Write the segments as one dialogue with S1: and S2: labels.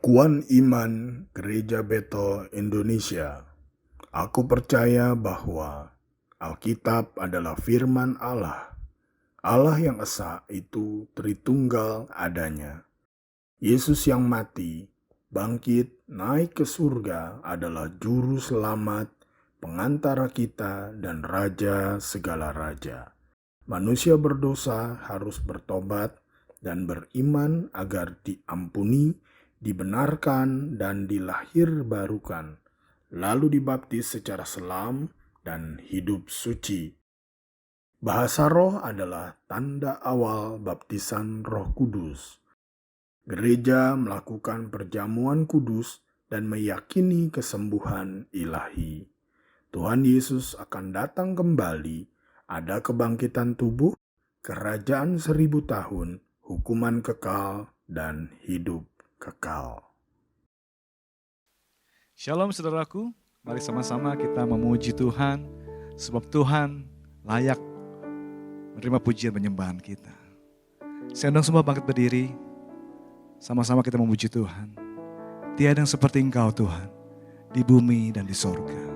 S1: Pengakuan Iman Gereja Betel Indonesia. Aku percaya bahwa Alkitab adalah firman Allah. Allah yang esa itu Tritunggal adanya. Yesus yang mati, bangkit, naik ke surga adalah juru selamat, pengantara kita dan raja segala raja. Manusia berdosa harus bertobat dan beriman agar diampuni, dibenarkan dan dilahirbarukan, lalu dibaptis secara selam dan hidup suci. Bahasa roh adalah tanda awal baptisan Roh Kudus. Gereja melakukan perjamuan kudus dan meyakini kesembuhan ilahi. Tuhan Yesus akan datang kembali, ada kebangkitan tubuh, kerajaan 1000 tahun, hukuman kekal, dan hidup kekal.
S2: Shalom saudaraku, mari sama-sama kita memuji Tuhan, sebab Tuhan layak menerima pujian penyembahan kita. Saya undang semua bangkit berdiri, sama-sama kita memuji Tuhan. Tiada yang seperti Engkau Tuhan, di bumi dan di sorga.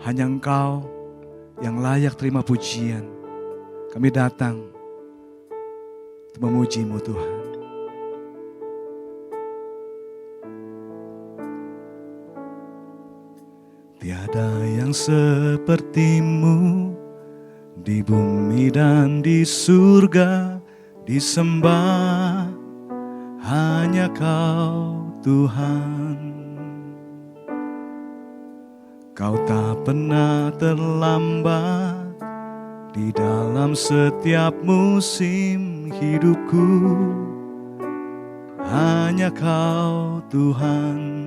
S2: Hanya Engkau yang layak terima pujian. Kami datang untuk memuji-Mu Tuhan. Tiada yang seperti-Mu di bumi dan di surga, disembah hanya Kau Tuhan. Kau tak pernah terlambat di dalam setiap musim hidupku, hanya Kau Tuhan.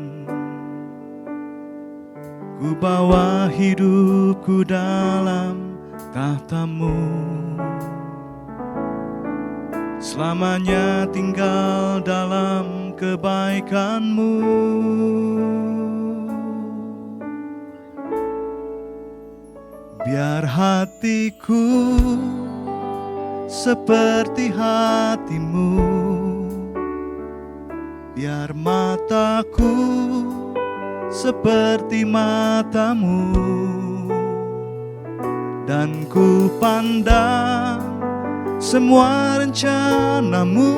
S2: Ku bawa hidupku dalam tahta-Mu, selamanya tinggal dalam kebaikan-Mu. Biar hatiku seperti hati-Mu, biar mataku seperti mata-Mu, dan ku pandang semua rencana-Mu.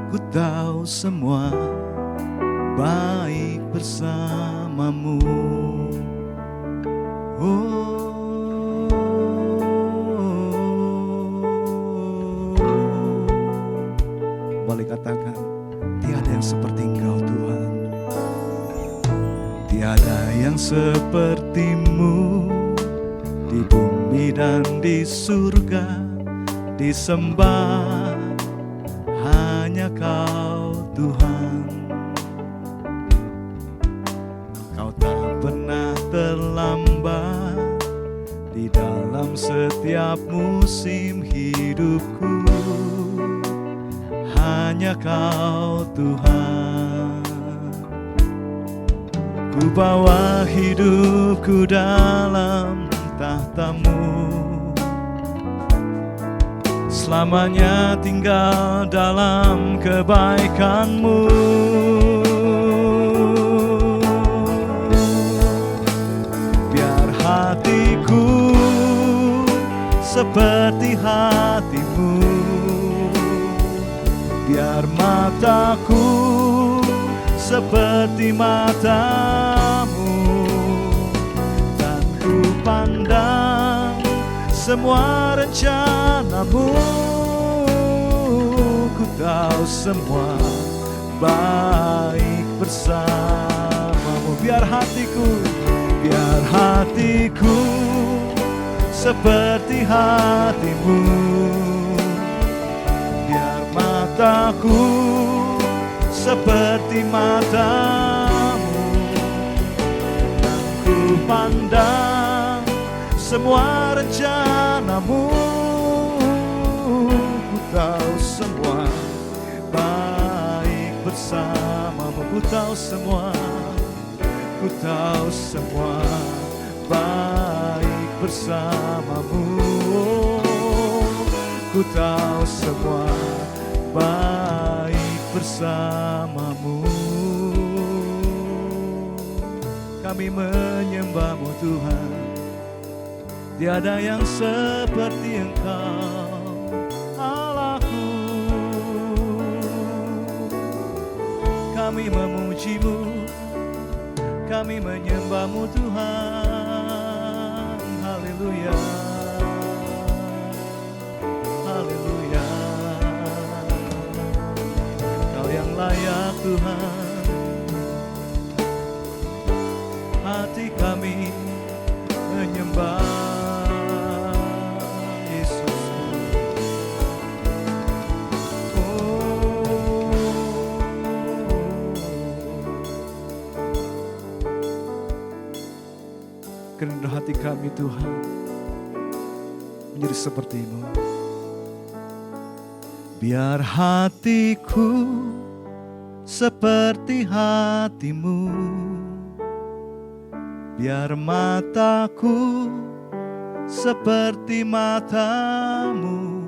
S2: Ku tahu semua baik bersama-Mu. Boleh katakan, tiada yang seperti Engkau Tuhan. Tiada yang seperti-Mu di bumi dan di surga, disembah hanya Kau Tuhan. Kau tak pernah terlambat di dalam setiap musim hidupku, hanya Kau Tuhan. Ku bawa hidupku dalam tahta-Mu, selamanya tinggal dalam kebaikan-Mu. Biar hatiku seperti hati-Mu, biar mataku seperti mata-Mu, dan ku pandang semua rencana-Mu. Ku tahu semua baik bersama-Mu. Biar hatiku seperti hati-Mu, biar mataku seperti mata-Mu, dan ku pandang semua rencana-Mu. Ku tahu semua baik bersama-Mu. Ku tahu semua baik bersama-Mu. Ku tahu semua baik bersamamu. Kami menyembah-Mu Tuhan, tiada yang seperti Engkau, Allahku. Kami memuji-Mu, kami menyembah-Mu Tuhan. Haleluya, haleluya. Kau yang layak Tuhan. Hati kami menyembah Yesus. Kerendah hati kami Tuhan menjadi seperti-Mu. Biar hatiku seperti hati-Mu, biar mataku seperti mata-Mu,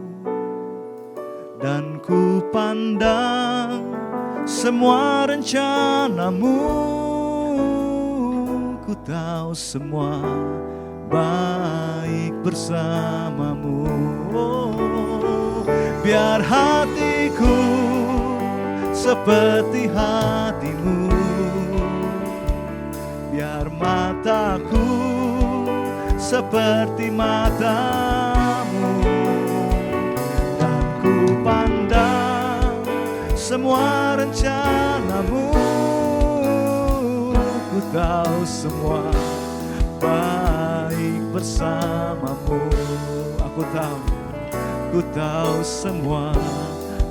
S2: dan ku pandang semua rencana-Mu. Ku tahu semua baik bersama-Mu. Biar hatiku seperti hati-Mu, biar mataku seperti mata-Mu, dan ku pandang semua rencana-Mu. Ku tahu semua baik bersama-Mu. Ku tahu semua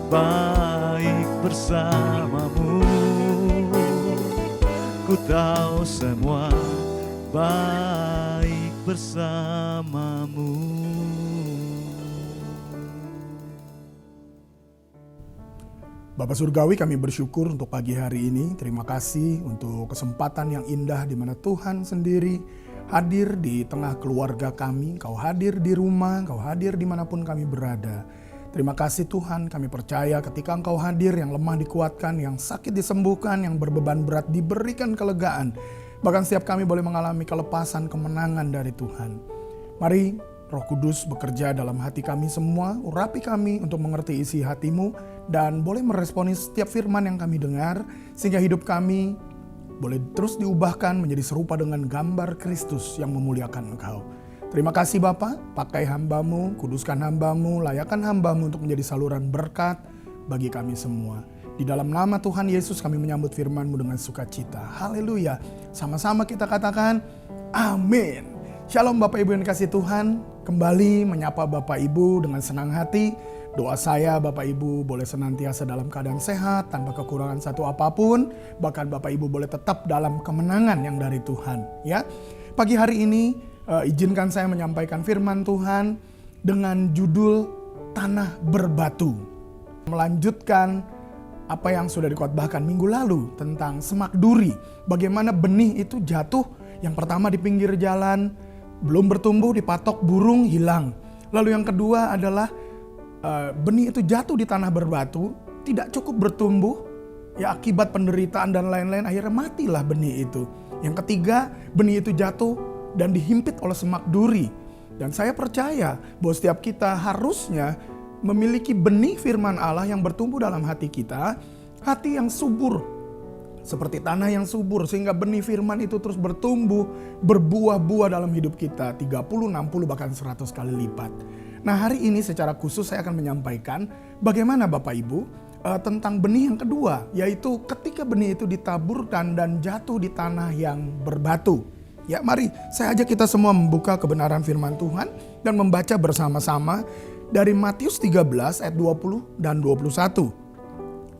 S2: baik bersama-Mu. Ku tahu semua baik bersama-Mu.
S1: Bapa Surgawi, kami bersyukur untuk pagi hari ini. Terima kasih untuk kesempatan yang indah di mana Tuhan sendiri hadir di tengah keluarga kami. Kau hadir di rumah, Kau hadir dimanapun kami berada. Terima kasih Tuhan, kami percaya ketika Engkau hadir, yang lemah dikuatkan, yang sakit disembuhkan, yang berbeban berat diberikan kelegaan. Bahkan setiap kami boleh mengalami kelepasan, kemenangan dari Tuhan. Mari Roh Kudus bekerja dalam hati kami semua, urapi kami untuk mengerti isi hati-Mu, dan boleh meresponi setiap firman yang kami dengar, sehingga hidup kami boleh terus diubahkan menjadi serupa dengan gambar Kristus yang memuliakan Engkau. Terima kasih Bapa, pakai hamba-Mu, kuduskan hamba-Mu, layakkan hamba-Mu untuk menjadi saluran berkat bagi kami semua. Di dalam nama Tuhan Yesus kami menyambut firman-Mu dengan sukacita. Haleluya. Sama-sama kita katakan, amin. Shalom Bapak Ibu yang dikasihi Tuhan, kembali menyapa Bapak Ibu dengan senang hati. Doa saya Bapak Ibu boleh senantiasa dalam keadaan sehat, tanpa kekurangan satu apapun. Bahkan Bapak Ibu boleh tetap dalam kemenangan yang dari Tuhan. Ya, pagi hari ini izinkan saya menyampaikan firman Tuhan dengan judul Tanah Berbatu. Melanjutkan apa yang sudah dikotbahkan minggu lalu tentang semak duri. Bagaimana benih itu jatuh, yang pertama di pinggir jalan, belum bertumbuh, dipatok burung, hilang. Lalu yang kedua adalah benih itu jatuh di tanah berbatu, tidak cukup bertumbuh, ya akibat penderitaan dan lain-lain, akhirnya matilah benih itu. Yang ketiga, benih itu jatuh dan dihimpit oleh semak duri. Dan saya percaya bahwa setiap kita harusnya memiliki benih firman Allah yang bertumbuh dalam hati kita, hati yang subur, seperti tanah yang subur, sehingga benih firman itu terus bertumbuh, berbuah-buah dalam hidup kita, 30, 60, bahkan 100 kali lipat. Nah, hari ini secara khusus saya akan menyampaikan bagaimana Bapak Ibu tentang benih yang kedua, yaitu ketika benih itu ditaburkan dan jatuh di tanah yang berbatu. Ya, mari saya ajak kita semua membuka kebenaran firman Tuhan dan membaca bersama-sama dari Matius 13 ayat 20 dan 21.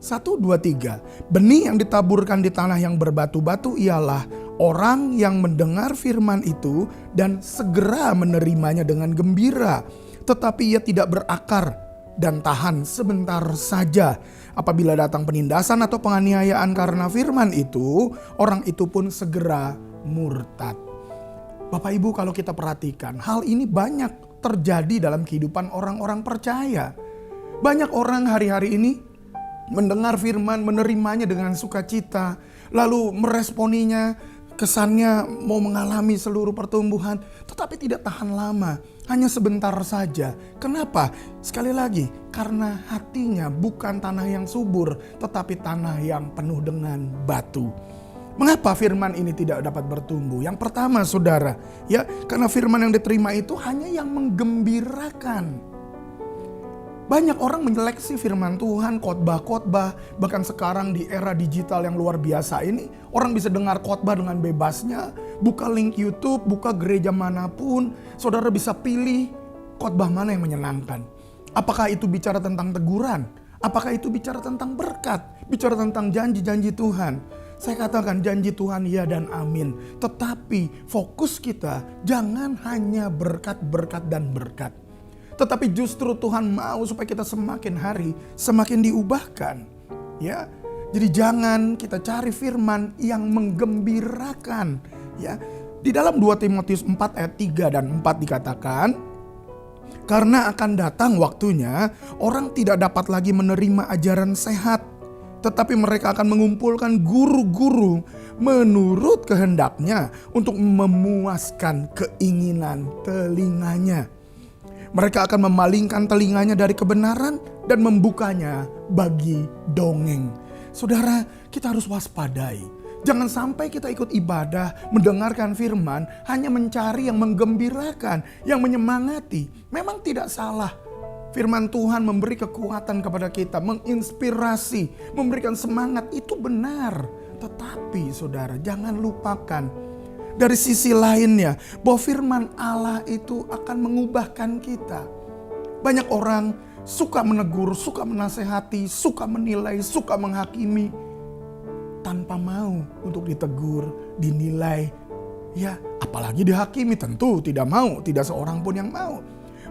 S1: 1, 2, 3. Benih yang ditaburkan di tanah yang berbatu-batu ialah orang yang mendengar firman itu dan segera menerimanya dengan gembira. Tetapi ia tidak berakar dan tahan sebentar saja. Apabila datang penindasan atau penganiayaan karena firman itu, orang itu pun segera murtad. Bapak Ibu, kalau kita perhatikan, hal ini banyak terjadi dalam kehidupan orang-orang percaya. Banyak orang hari-hari ini mendengar firman, menerimanya dengan sukacita, lalu meresponinya, kesannya mau mengalami seluruh pertumbuhan, tetapi tidak tahan lama, hanya sebentar saja. Kenapa? Sekali lagi, karena hatinya bukan tanah yang subur, tetapi tanah yang penuh dengan batu. Mengapa firman ini tidak dapat bertumbuh? Yang pertama, saudara, ya, karena firman yang diterima itu hanya yang menggembirakan. Banyak orang menyeleksi firman Tuhan, khotbah-khotbah, bahkan sekarang di era digital yang luar biasa ini, orang bisa dengar khotbah dengan bebasnya, buka link YouTube, buka gereja manapun, saudara bisa pilih khotbah mana yang menyenangkan. Apakah itu bicara tentang teguran? Apakah itu bicara tentang berkat? Bicara tentang janji-janji Tuhan? Saya katakan janji Tuhan ya dan amin. Tetapi fokus kita jangan hanya berkat-berkat dan berkat. Tetapi justru Tuhan mau supaya kita semakin hari semakin diubahkan. Ya, jadi jangan kita cari firman yang menggembirakan. Ya, di dalam 2 Timotius 4 ayat 3 dan 4 dikatakan, karena akan datang waktunya orang tidak dapat lagi menerima ajaran sehat, tetapi mereka akan mengumpulkan guru-guru menurut kehendaknya untuk memuaskan keinginan telinganya. Mereka akan memalingkan telinganya dari kebenaran dan membukanya bagi dongeng. Saudara, kita harus waspadai. Jangan sampai kita ikut ibadah, mendengarkan firman, hanya mencari yang menggembirakan, yang menyemangati. Memang tidak salah. Firman Tuhan memberi kekuatan kepada kita, menginspirasi, memberikan semangat, itu benar. Tetapi saudara, jangan lupakan dari sisi lainnya bahwa firman Allah itu akan mengubahkan kita. Banyak orang suka menegur, suka menasehati, suka menilai, suka menghakimi, tanpa mau untuk ditegur, dinilai, ya apalagi dihakimi. Tentu tidak mau, tidak seorang pun yang mau.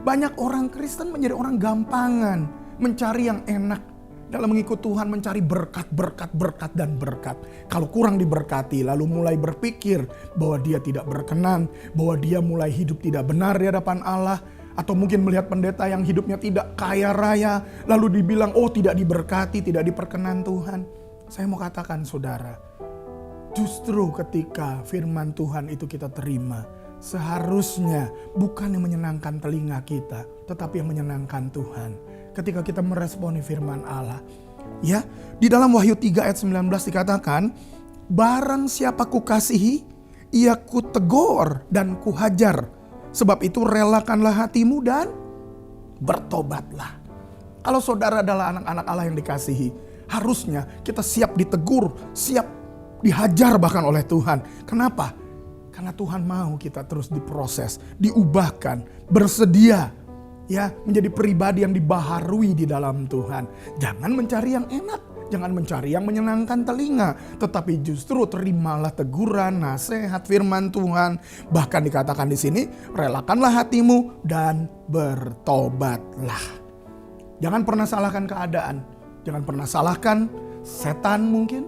S1: Banyak orang Kristen menjadi orang gampangan, mencari yang enak. Dalam mengikut Tuhan mencari berkat, berkat, berkat, dan berkat. Kalau kurang diberkati lalu mulai berpikir bahwa dia tidak berkenan, bahwa dia mulai hidup tidak benar di hadapan Allah. Atau mungkin melihat pendeta yang hidupnya tidak kaya raya, lalu dibilang oh tidak diberkati, tidak diperkenan Tuhan. Saya mau katakan saudara, justru ketika firman Tuhan itu kita terima, seharusnya bukan yang menyenangkan telinga kita, tetapi yang menyenangkan Tuhan. Ketika kita meresponi firman Allah. Ya, di dalam Wahyu 3 ayat 19 dikatakan, barang siapa kukasihi, ia kutegur dan kuhajar. Sebab itu relakanlah hatimu dan bertobatlah. Kalau saudara adalah anak-anak Allah yang dikasihi, harusnya kita siap ditegur, siap dihajar bahkan oleh Tuhan. Kenapa? Karena Tuhan mau kita terus diproses, diubahkan, bersedia ya menjadi pribadi yang dibaharui di dalam Tuhan. Jangan mencari yang enak, jangan mencari yang menyenangkan telinga, tetapi justru terimalah teguran, nasihat firman Tuhan. Bahkan dikatakan di sini, relakanlah hatimu dan bertobatlah. Jangan pernah salahkan keadaan, jangan pernah salahkan setan mungkin,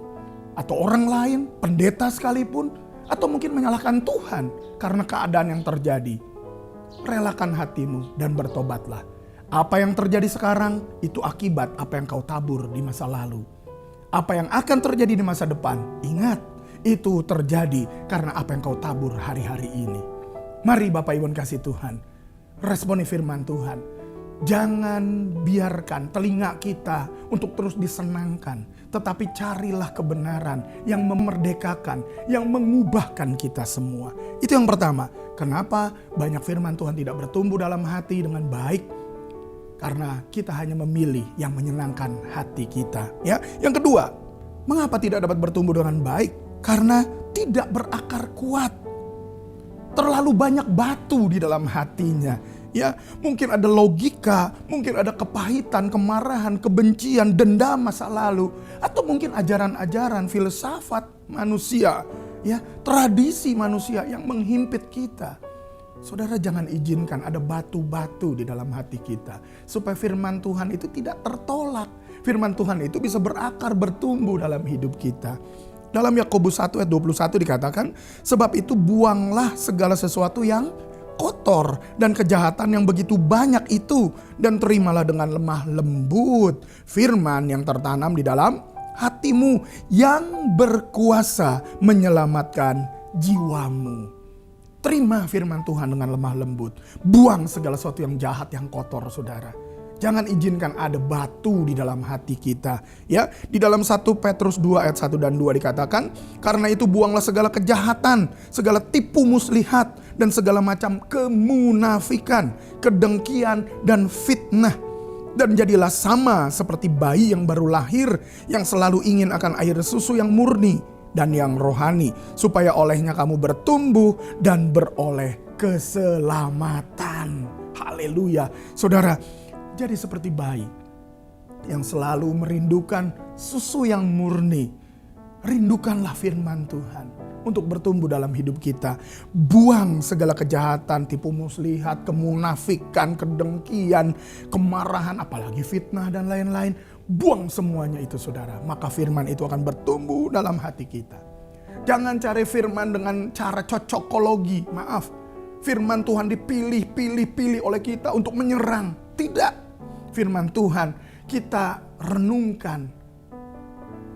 S1: atau orang lain, pendeta sekalipun, atau mungkin menyalahkan Tuhan karena keadaan yang terjadi. Relakan hatimu dan bertobatlah. Apa yang terjadi sekarang itu akibat apa yang kau tabur di masa lalu. Apa yang akan terjadi di masa depan, ingat, itu terjadi karena apa yang kau tabur hari-hari ini. Mari Bapak Ibu kasih Tuhan, responi firman Tuhan. Jangan biarkan telinga kita untuk terus disenangkan, tetapi carilah kebenaran yang memerdekakan, yang mengubahkan kita semua. Itu yang pertama. Kenapa banyak firman Tuhan tidak bertumbuh dalam hati dengan baik? Karena kita hanya memilih yang menyenangkan hati kita. Ya, yang kedua, mengapa tidak dapat bertumbuh dengan baik? Karena tidak berakar kuat. Terlalu banyak batu di dalam hatinya. Ya, mungkin ada logika, mungkin ada kepahitan, kemarahan, kebencian, dendam masa lalu, atau mungkin ajaran-ajaran filsafat manusia, ya, tradisi manusia yang menghimpit kita. Saudara, jangan izinkan ada batu-batu di dalam hati kita, supaya firman Tuhan itu tidak tertolak. Firman Tuhan itu bisa berakar, bertumbuh dalam hidup kita. Dalam Yakobus 1 ayat 21 dikatakan, sebab itu buanglah segala sesuatu yang kotor dan kejahatan yang begitu banyak itu, dan terimalah dengan lemah lembut firman yang tertanam di dalam hatimu yang berkuasa menyelamatkan jiwamu. Terima firman Tuhan dengan lemah lembut. Buang segala sesuatu yang jahat, yang kotor, saudara. Jangan izinkan ada batu di dalam hati kita. Ya, di dalam 1 Petrus 2 ayat 1 dan 2 dikatakan, karena itu buanglah segala kejahatan, segala tipu muslihat, dan segala macam kemunafikan, kedengkian, dan fitnah. Dan jadilah sama seperti bayi yang baru lahir, yang selalu ingin akan air susu yang murni dan yang rohani, supaya olehnya kamu bertumbuh dan beroleh keselamatan. Haleluya. Saudara, jadi seperti bayi yang selalu merindukan susu yang murni. Rindukanlah firman Tuhan untuk bertumbuh dalam hidup kita. Buang segala kejahatan, tipu muslihat, kemunafikan, kedengkian, kemarahan, apalagi fitnah dan lain-lain. Buang semuanya itu, saudara. Maka firman itu akan bertumbuh dalam hati kita. Jangan cari firman dengan cara cocokologi. Maaf, firman Tuhan dipilih oleh kita untuk menyerang. Tidak. Firman Tuhan kita renungkan,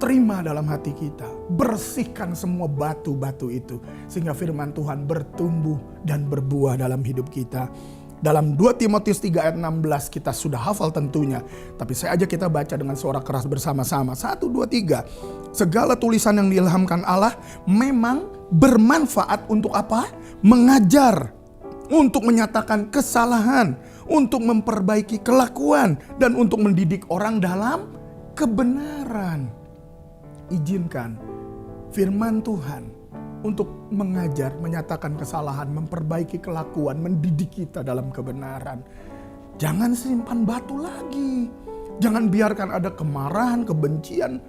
S1: terima dalam hati kita, bersihkan semua batu-batu itu, sehingga firman Tuhan bertumbuh dan berbuah dalam hidup kita. Dalam 2 Timotius 3 ayat 16 kita sudah hafal tentunya, tapi saya ajak kita baca dengan suara keras bersama-sama. 1, 2, 3. Segala tulisan yang diilhamkan Allah memang bermanfaat untuk apa? Mengajar, untuk menyatakan kesalahan, untuk memperbaiki kelakuan, dan untuk mendidik orang dalam kebenaran. Izinkan firman Tuhan untuk mengajar, menyatakan kesalahan, memperbaiki kelakuan, mendidik kita dalam kebenaran. Jangan simpan batu lagi. Jangan biarkan ada kemarahan, kebencian.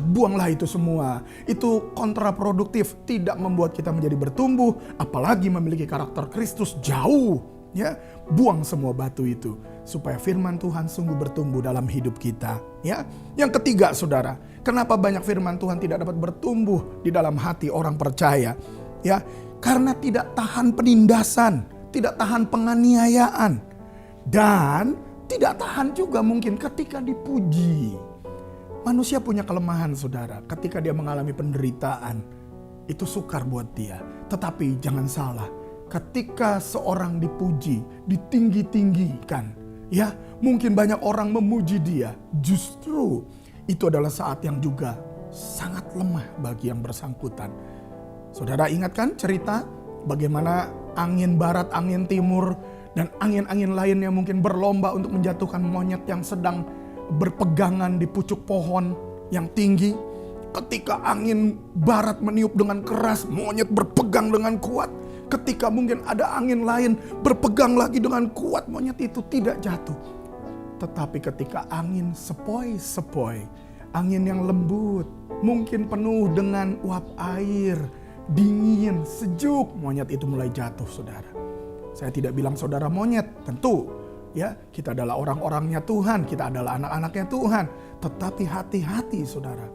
S1: Buanglah itu semua. Itu kontraproduktif, tidak membuat kita menjadi bertumbuh, apalagi memiliki karakter Kristus jauh. Ya, buang semua batu itu supaya firman Tuhan sungguh bertumbuh dalam hidup kita. Ya, yang ketiga, saudara, kenapa banyak firman Tuhan tidak dapat bertumbuh di dalam hati orang percaya? Ya, karena tidak tahan penindasan, tidak tahan penganiayaan, dan tidak tahan juga mungkin ketika dipuji. Manusia punya kelemahan, saudara. Ketika dia mengalami penderitaan, itu sukar buat dia. Tetapi jangan salah, ketika seorang dipuji, ditinggi-tinggikan, ya, mungkin banyak orang memuji dia, justru itu adalah saat yang juga sangat lemah bagi yang bersangkutan. Saudara ingatkan cerita bagaimana angin barat, angin timur, dan angin-angin lainnya mungkin berlomba untuk menjatuhkan monyet yang sedang berpegangan di pucuk pohon yang tinggi. Ketika angin barat meniup dengan keras, monyet berpegang dengan kuat. Ketika mungkin ada angin lain berpegang lagi dengan kuat, monyet itu tidak jatuh. Tetapi ketika angin sepoi-sepoi, angin yang lembut, mungkin penuh dengan uap air, dingin, sejuk, monyet itu mulai jatuh, saudara. Saya tidak bilang saudara monyet, tentu. Ya, kita adalah orang-orangnya Tuhan, kita adalah anak-anaknya Tuhan. Tetapi hati-hati, saudara.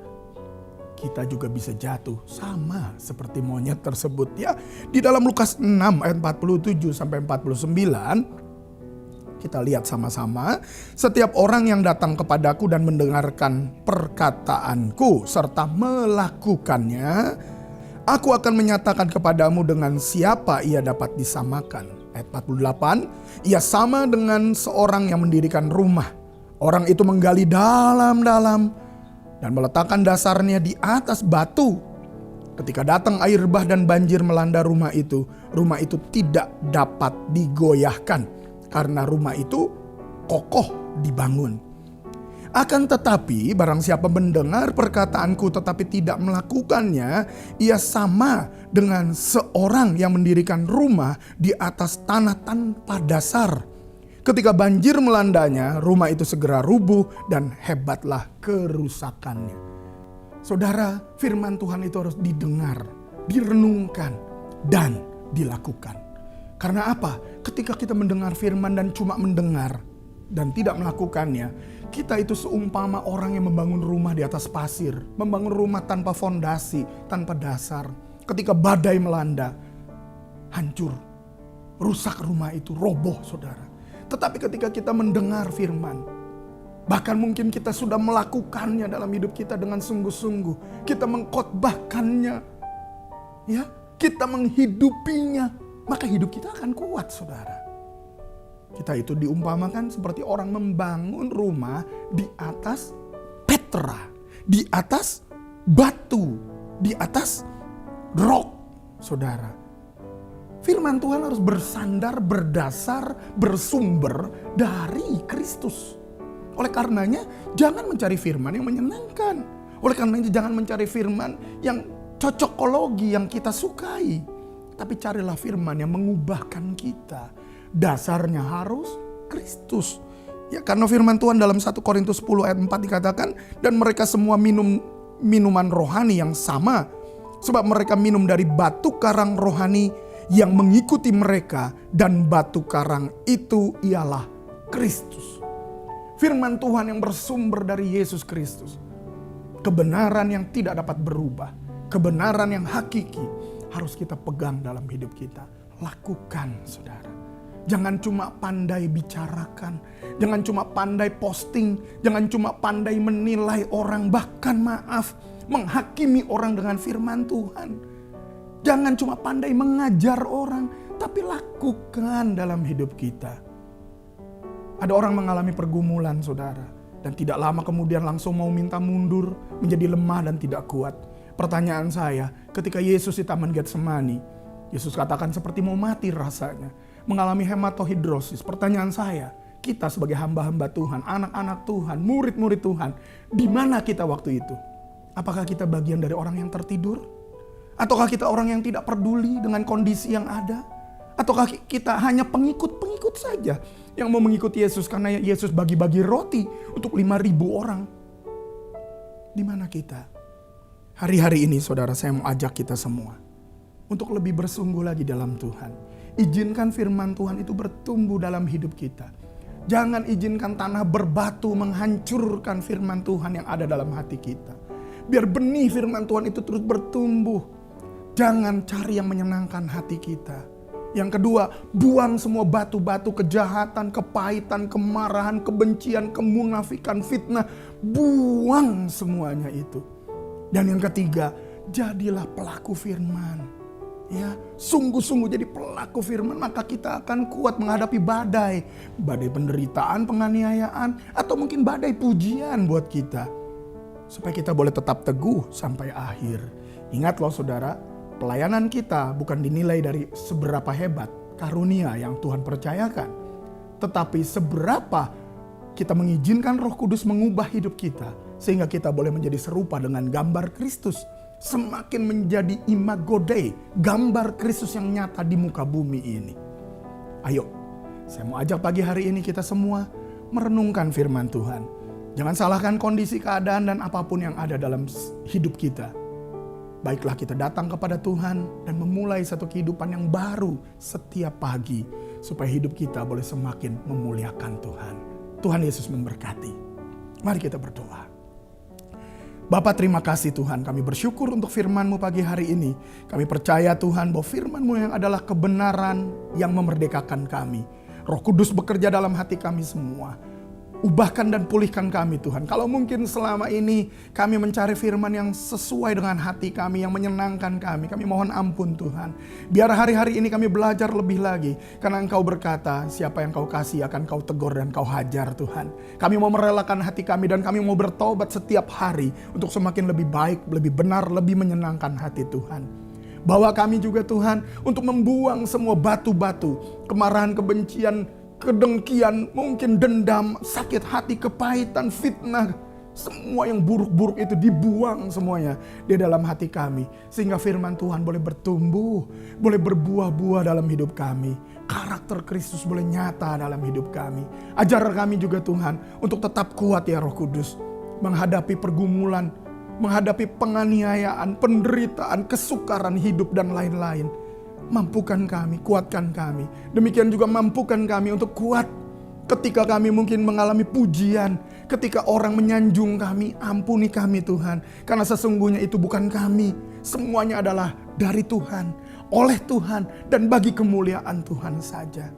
S1: Kita juga bisa jatuh sama seperti monyet tersebut, ya. Di dalam Lukas 6 ayat 47 sampai 49, kita lihat sama-sama. Setiap orang yang datang kepadaku dan mendengarkan perkataanku serta melakukannya, aku akan menyatakan kepadamu dengan siapa ia dapat disamakan. Ayat 48, ia sama dengan seorang yang mendirikan rumah. Orang itu menggali dalam-dalam dan meletakkan dasarnya di atas batu. Ketika datang air bah dan banjir melanda rumah itu tidak dapat digoyahkan karena rumah itu kokoh dibangun. Akan tetapi barang siapa mendengar perkataanku tetapi tidak melakukannya, ia sama dengan seorang yang mendirikan rumah di atas tanah tanpa dasar. Ketika banjir melandanya, rumah itu segera rubuh dan hebatlah kerusakannya. Saudara, firman Tuhan itu harus didengar, direnungkan, dan dilakukan. Karena apa? Ketika kita mendengar firman dan cuma mendengar dan tidak melakukannya, kita itu seumpama orang yang membangun rumah di atas pasir, membangun rumah tanpa fondasi, tanpa dasar. Ketika badai melanda, hancur. rusak rumah itu, roboh saudara. Tetapi ketika kita mendengar firman, bahkan mungkin kita sudah melakukannya dalam hidup kita dengan sungguh-sungguh, kita mengkhotbahkannya, ya, kita menghidupinya, maka hidup kita akan kuat saudara. Kita itu diumpamakan seperti orang membangun rumah di atas petra, di atas batu, di atas rock saudara. Firman Tuhan harus bersandar, berdasar, bersumber dari Kristus. Oleh karenanya jangan mencari firman yang menyenangkan. Oleh karenanya jangan mencari firman yang cocokologi yang kita sukai. Tapi carilah firman yang mengubahkan kita. Dasarnya harus Kristus. Ya, karena firman Tuhan dalam 1 Korintus 10 ayat 4 dikatakan, dan mereka semua minum minuman rohani yang sama, sebab mereka minum dari batu karang rohani yang mengikuti mereka, dan batu karang itu ialah Kristus. Firman Tuhan yang bersumber dari Yesus Kristus. Kebenaran yang tidak dapat berubah. Kebenaran yang hakiki harus kita pegang dalam hidup kita. Lakukan saudara. Jangan cuma pandai bicarakan. Jangan cuma pandai posting. Jangan cuma pandai menilai orang. Bahkan menghakimi orang dengan firman Tuhan. Jangan cuma pandai mengajar orang, tapi lakukan dalam hidup kita. Ada orang mengalami pergumulan saudara, dan tidak lama kemudian langsung mau minta mundur, menjadi lemah dan tidak kuat. Pertanyaan saya, ketika Yesus di Taman Getsemani, Yesus katakan seperti mau mati rasanya, mengalami hematohidrosis. Pertanyaan saya, kita sebagai hamba-hamba Tuhan, anak-anak Tuhan, murid-murid Tuhan, di mana kita waktu itu? Apakah kita bagian dari orang yang tertidur? Ataukah kita orang yang tidak peduli dengan kondisi yang ada? Ataukah kita hanya pengikut-pengikut saja yang mau mengikuti Yesus karena Yesus bagi-bagi roti untuk 5.000 orang? Di mana kita? Hari-hari ini saudara, saya mau ajak kita semua untuk lebih bersungguh lagi dalam Tuhan. Izinkan firman Tuhan itu bertumbuh dalam hidup kita. Jangan izinkan tanah berbatu menghancurkan firman Tuhan yang ada dalam hati kita. Biar benih firman Tuhan itu terus bertumbuh. Jangan cari yang menyenangkan hati kita. Yang kedua, buang semua batu-batu kejahatan, kepahitan, kemarahan, kebencian, kemunafikan, fitnah. Buang semuanya itu. Dan yang ketiga, jadilah pelaku firman. Ya, sungguh-sungguh jadi pelaku firman, maka kita akan kuat menghadapi badai. Badai penderitaan, penganiayaan, atau mungkin badai pujian buat kita. Supaya kita boleh tetap teguh sampai akhir. Ingat loh saudara, pelayanan kita bukan dinilai dari seberapa hebat karunia yang Tuhan percayakan. Tetapi seberapa kita mengizinkan Roh Kudus mengubah hidup kita. Sehingga kita boleh menjadi serupa dengan gambar Kristus. Semakin menjadi imago Dei, gambar Kristus yang nyata di muka bumi ini. Ayo, saya mau ajak pagi hari ini kita semua merenungkan firman Tuhan. Jangan salahkan kondisi, keadaan, dan apapun yang ada dalam hidup kita. Baiklah kita datang kepada Tuhan dan memulai satu kehidupan yang baru setiap pagi. Supaya hidup kita boleh semakin memuliakan Tuhan. Tuhan Yesus memberkati. Mari kita berdoa. Bapa, terima kasih Tuhan, kami bersyukur untuk firman-Mu pagi hari ini. Kami percaya Tuhan bahwa firman-Mu yang adalah kebenaran yang memerdekakan kami. Roh Kudus bekerja dalam hati kami semua. Ubahkan dan pulihkan kami Tuhan. Kalau mungkin selama ini kami mencari firman yang sesuai dengan hati kami, yang menyenangkan kami mohon ampun Tuhan. Biar hari-hari ini kami belajar lebih lagi. Karena Engkau berkata, siapa yang Kau kasih akan Kau tegur dan Kau hajar Tuhan. Kami mau merelakan hati kami dan kami mau bertobat setiap hari. Untuk semakin lebih baik, lebih benar, lebih menyenangkan hati Tuhan. Bawa kami juga Tuhan untuk membuang semua batu-batu, kemarahan, kebencian, kedengkian, mungkin dendam, sakit hati, kepahitan, fitnah. Semua yang buruk-buruk itu dibuang semuanya di dalam hati kami. Sehingga firman Tuhan boleh bertumbuh, boleh berbuah-buah dalam hidup kami. Karakter Kristus boleh nyata dalam hidup kami. Ajar kami juga Tuhan untuk tetap kuat ya Roh Kudus. Menghadapi pergumulan, menghadapi penganiayaan, penderitaan, kesukaran hidup dan lain-lain. Mampukan kami, kuatkan kami. Demikian juga mampukan kami untuk kuat ketika kami mungkin mengalami pujian. Ketika orang menyanjung kami, ampuni kami Tuhan. Karena sesungguhnya itu bukan kami. Semuanya adalah dari Tuhan. oleh Tuhan dan bagi kemuliaan Tuhan saja.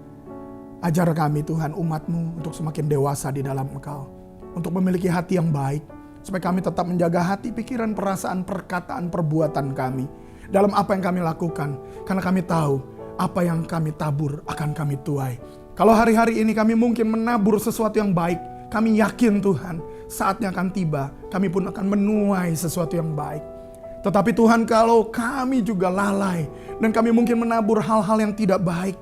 S1: Ajar kami Tuhan umat-Mu untuk semakin dewasa di dalam Engkau. Untuk memiliki hati yang baik. Supaya kami tetap menjaga hati, pikiran, perasaan, perkataan, perbuatan kami. Dalam apa yang kami lakukan. Karena kami tahu apa yang kami tabur akan kami tuai. Kalau hari-hari ini kami mungkin menabur sesuatu yang baik. Kami yakin Tuhan saatnya akan tiba. Kami pun akan menuai sesuatu yang baik. Tetapi Tuhan kalau kami juga lalai. Dan kami mungkin menabur hal-hal yang tidak baik.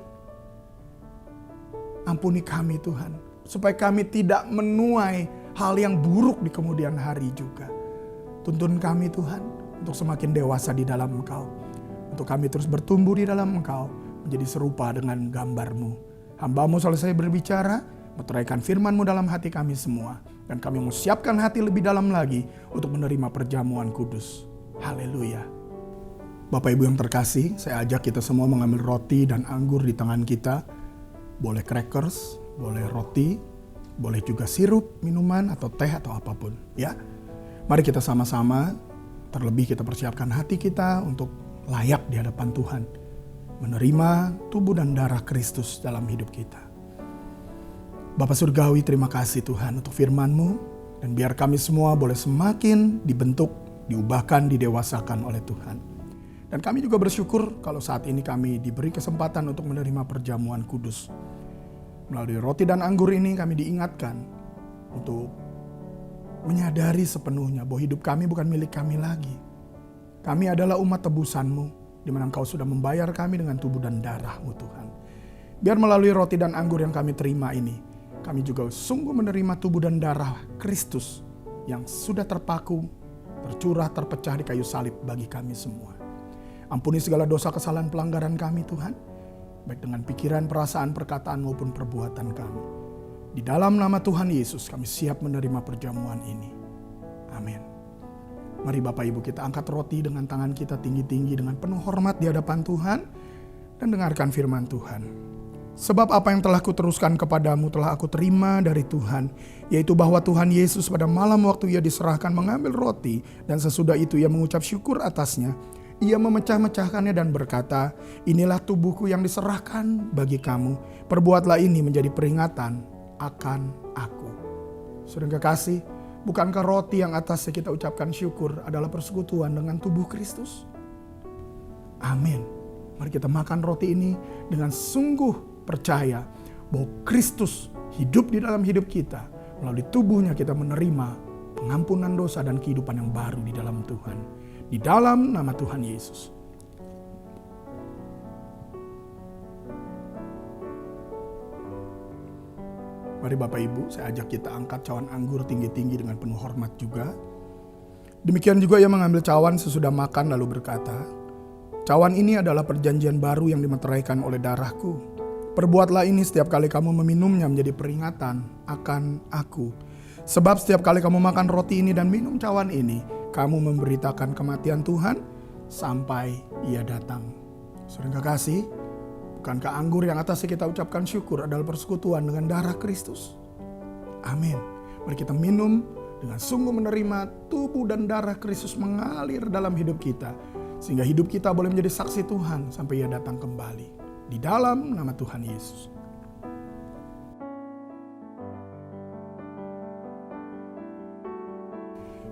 S1: Ampuni kami Tuhan, supaya kami tidak menuai hal yang buruk di kemudian hari juga. Tuntun kami Tuhan, untuk semakin dewasa di dalam Engkau. Untuk kami terus bertumbuh di dalam Engkau, menjadi serupa dengan gambar-Mu. Hamba-Mu selesai berbicara, meteraikan firman-Mu dalam hati kami semua. Dan kami mau siapkan hati lebih dalam lagi, untuk menerima perjamuan kudus. Haleluya. Bapak Ibu yang terkasih, saya ajak kita semua mengambil roti dan anggur di tangan kita. Boleh crackers, boleh roti, boleh juga sirup, minuman, atau teh, atau apapun. Ya, mari kita sama-sama, terlebih kita persiapkan hati kita untuk layak di hadapan Tuhan. Menerima tubuh dan darah Kristus dalam hidup kita. Bapa Surgawi, terima kasih Tuhan untuk firman-Mu. Dan biar kami semua boleh semakin dibentuk, diubahkan, didewasakan oleh Tuhan. Dan kami juga bersyukur kalau saat ini kami diberi kesempatan untuk menerima perjamuan kudus. Melalui roti dan anggur ini kami diingatkan untuk menyadari sepenuhnya bahwa hidup kami bukan milik kami lagi. Kami adalah umat tebusan-Mu, di mana Engkau sudah membayar kami dengan tubuh dan darah-Mu Tuhan. Biar melalui roti dan anggur yang kami terima ini, kami juga sungguh menerima tubuh dan darah Kristus yang sudah terpaku, tercurah, terpecah di kayu salib bagi kami semua. Ampuni segala dosa kesalahan pelanggaran kami Tuhan, baik dengan pikiran, perasaan, perkataan maupun perbuatan kami. Di dalam nama Tuhan Yesus kami siap menerima perjamuan ini. Amin. Mari Bapak Ibu kita angkat roti dengan tangan kita tinggi-tinggi dengan penuh hormat di hadapan Tuhan. Dan dengarkan firman Tuhan. Sebab apa yang telah kuteruskan kepadamu telah aku terima dari Tuhan. Yaitu bahwa Tuhan Yesus pada malam waktu ia diserahkan mengambil roti. Dan sesudah itu ia mengucap syukur atasnya. Ia memecah-mecahkannya dan berkata, inilah tubuhku yang diserahkan bagi kamu. Perbuatlah ini menjadi peringatan akan aku. Saudara kekasih, bukankah roti yang atasnya kita ucapkan syukur adalah persekutuan dengan tubuh Kristus? Amin. Mari kita makan roti ini dengan sungguh percaya bahwa Kristus hidup di dalam hidup kita. Melalui tubuhnya kita menerima pengampunan dosa dan kehidupan yang baru di dalam Tuhan. Di dalam nama Tuhan Yesus. Mari Bapak Ibu, saya ajak kita angkat cawan anggur tinggi-tinggi dengan penuh hormat juga. Demikian juga ia mengambil cawan sesudah makan lalu berkata, cawan ini adalah perjanjian baru yang dimeteraikan oleh darahku. Perbuatlah ini setiap kali kamu meminumnya menjadi peringatan akan aku. Sebab setiap kali kamu makan roti ini dan minum cawan ini, kamu memberitakan kematian Tuhan sampai ia datang. Saudara kekasih, bukankah anggur yang atasnya kita ucapkan syukur adalah persekutuan dengan darah Kristus? Amin. Mari kita minum dengan sungguh menerima tubuh dan darah Kristus mengalir dalam hidup kita. Sehingga hidup kita boleh menjadi saksi Tuhan sampai ia datang kembali. Di dalam nama Tuhan Yesus.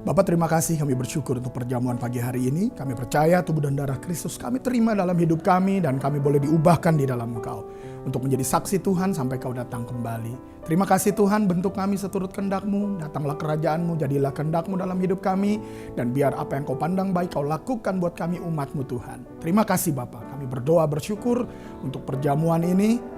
S1: Bapak terima kasih, kami bersyukur untuk perjamuan pagi hari ini. Kami percaya tubuh dan darah Kristus kami terima dalam hidup kami dan kami boleh diubahkan di dalam Engkau. Untuk menjadi saksi Tuhan sampai Kau datang kembali. Terima kasih Tuhan, bentuk kami seturut kehendak-Mu. Datanglah kerajaan-Mu, jadilah kehendak-Mu dalam hidup kami. Dan biar apa yang Kau pandang baik Kau lakukan buat kami umat-Mu Tuhan. Terima kasih Bapak, kami berdoa bersyukur untuk perjamuan ini.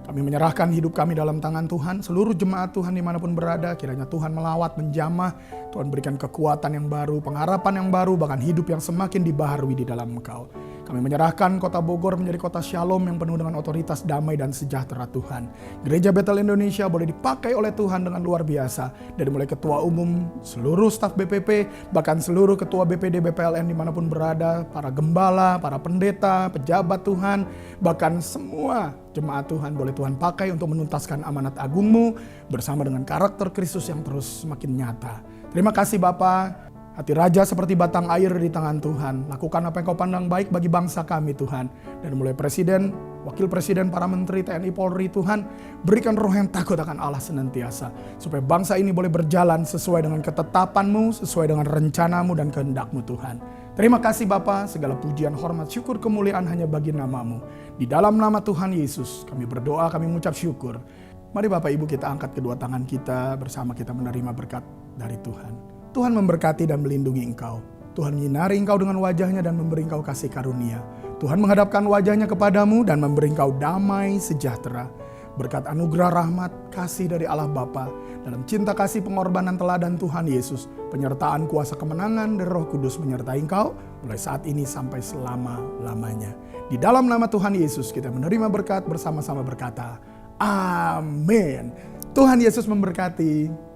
S1: Kami menyerahkan hidup kami dalam tangan Tuhan. Seluruh jemaat Tuhan dimanapun berada, kiranya Tuhan melawat, menjamah. Tuhan berikan kekuatan yang baru, pengharapan yang baru, bahkan hidup yang semakin dibaharui di dalam Engkau. Kami menyerahkan kota Bogor menjadi kota Shalom yang penuh dengan otoritas damai dan sejahtera Tuhan. Gereja Betel Indonesia boleh dipakai oleh Tuhan dengan luar biasa. Dari mulai ketua umum, seluruh staf BPP, bahkan seluruh ketua BPD BPLN dimanapun berada, para gembala, para pendeta, pejabat Tuhan, bahkan semua jemaat Tuhan boleh Tuhan pakai untuk menuntaskan amanat agung-Mu bersama dengan karakter Kristus yang terus semakin nyata. Terima kasih Bapa. Hati raja seperti batang air di tangan Tuhan. Lakukan apa yang kau pandang baik bagi bangsa kami Tuhan. Dan mulai presiden, wakil presiden, para menteri, TNI, Polri Tuhan. Berikan roh yang takut akan Allah senantiasa. Supaya bangsa ini boleh berjalan sesuai dengan ketetapan-Mu, sesuai dengan rencana-Mu dan kehendak-Mu Tuhan. Terima kasih Bapa, segala pujian, hormat, syukur, kemuliaan hanya bagi nama-Mu. Di dalam nama Tuhan Yesus kami berdoa, kami mengucap syukur. Mari Bapak Ibu kita angkat kedua tangan kita bersama kita menerima berkat dari Tuhan. Tuhan memberkati dan melindungi engkau. Tuhan menyinari engkau dengan wajahnya dan memberi engkau kasih karunia. Tuhan menghadapkan wajahnya kepadamu dan memberi engkau damai sejahtera. Berkat anugerah rahmat, kasih dari Allah Bapa, dalam cinta kasih pengorbanan teladan Tuhan Yesus, penyertaan kuasa kemenangan dari Roh Kudus menyertai engkau, mulai saat ini sampai selama-lamanya. Di dalam nama Tuhan Yesus kita menerima berkat bersama-sama berkata, Amin. Tuhan Yesus memberkati.